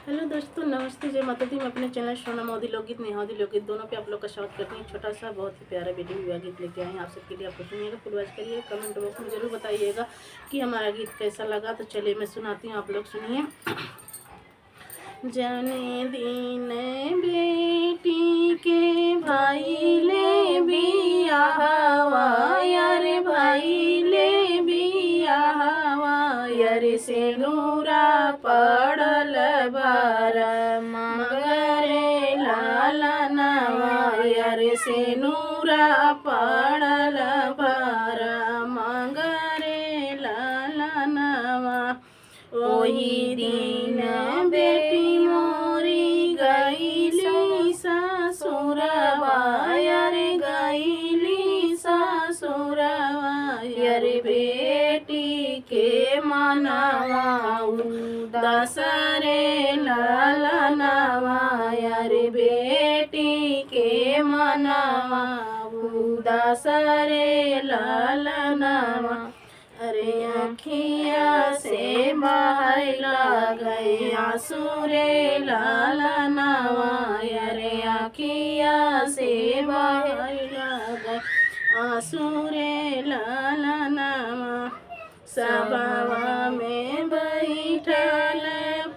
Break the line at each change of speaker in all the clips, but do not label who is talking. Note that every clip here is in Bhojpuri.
हेलो दोस्तों, नमस्ते, जय माता दी। मैं अपने चैनल सोना मोदी लोकगीत, नेहादी लोकगीत दोनों पे आप लोग का स्वागत करती हूँ। छोटा सा बहुत ही प्यारा वीडियो विवाह गीत लेके आए हैं आप सबके लिए। आपको सुनिएगा, फुल वॉच करिए, कमेंट बॉक्स में जरूर बताइएगा कि हमारा गीत कैसा लगा। तो चलिए मैं सुनाती हूँ, आप लोग सुनिए। जाने दिन बेटी के भाई ले बियाहवा, यारे भाई ले बियाहवा, यारे से नूरा पड़ल भार मगरे लाला नवा, यारे से नूरा पड़ल भार मगरे लाला नवा। ओही दिन बेटी मोरी गईली ससुरवा, यारे गईली ससुरवा, यारे बेटी के मनवा उदासरे लालनवा, यारे बेटी के मनवा उदासरे लालनवा। अरे अखिया से बहला गए आंसुरे लालनवा, अरे अखिया से बहला गए आंसुरे लालनवा। सभावा में बैठल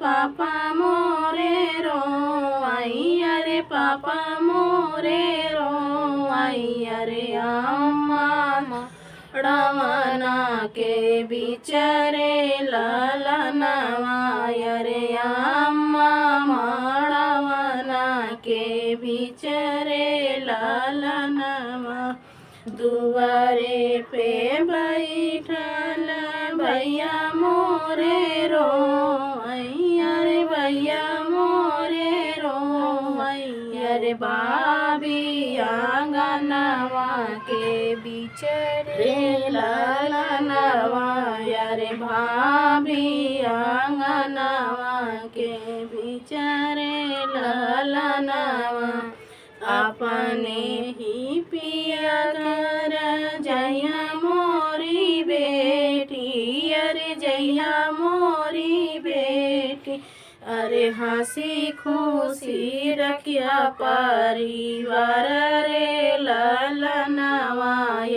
पापा मोरे रोआई, अरे पापा मोरे रोआई, अरे अम्मा रमना के बिचरे लालनवा, अरे अम्मा मड़वना के बिचरे लालनवा। दुआरे पे बैठल भैया मोरे रोआई, अरे भैया मोरे रोआई, अरे भाभी आंगनवा के बिचरे लालनवा, अरे भाभी आंगनवा के बिचरे लालनवा। अपने ही पिया कर जया मोरी बेटी, अरे जया मोरी बेटी, अरे हंसी खुशी रखिया परिवार रे लालनवा,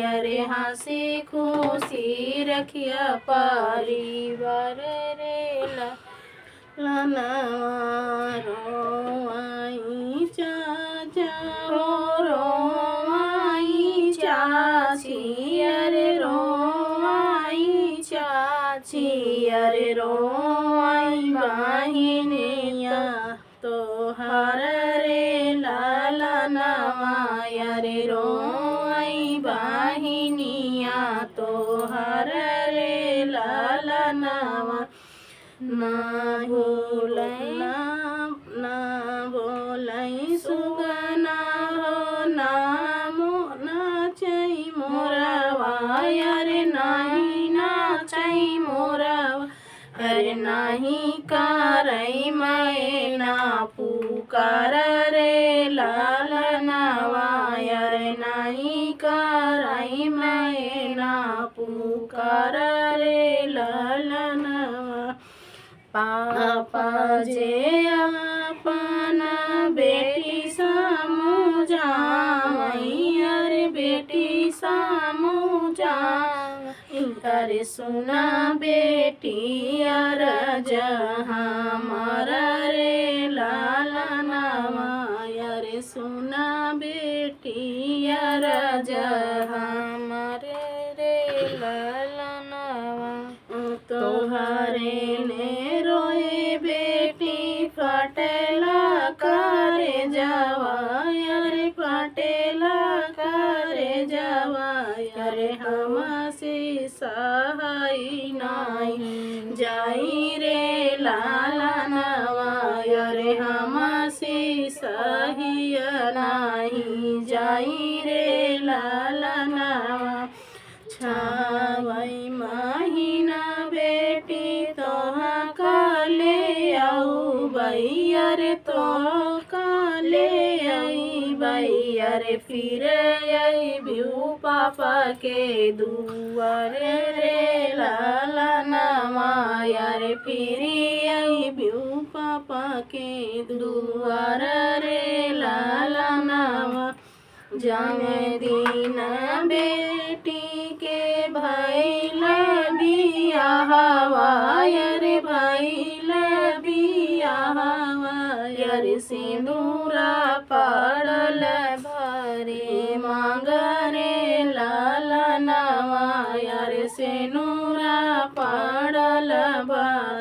अरे हंसी खुशी रखिया परिवार रे लालनवा। रोआई चाचा हो रोआई चाची, अरे रोआई चाची, अरे रोआई बहिनिया तोहर रे लालनवा, अरे रोआई बहिनिया तोहर रे लालनवा। ना बोलै सुगना हो नाचै मोरवा, अरे नाही नाचै मोरवा, अरे नाही करै मैना पुकार रे लालनवा, अरे नाही करै मैना पुकार रे लालनवा। पापा जे अपन बेटी सामु जावई, अरे बेटी सामु जावई, अरे सुना बेटी अरज हमर रे लालनवा, अरे सुना बेटी अरज हमर रे लालनवा। तोहरे ने रोए बेटी फटेला करे जावा, अरे फटेला करे जावा, अरे हमसे सहाय नाई जाई रे लालनवा, अरे हमसे सही नाही जाई रे लालनवा। छावई महीना बेटी तोहा काले आऊ बई, अरे तो काले आई बई, अरे फिर आई बिऊ पापा के दुआरे रे लालनवा, अरे फिर आई बिऊ पापा के दुआर रे लाला नावा जाने दिन बेटी के भइल बियाहवा रे भइल बियाहवा रे सिंदूरा पड़ल भरे मांगरे लाला नावा रे सिंदूरा पड़ल भरे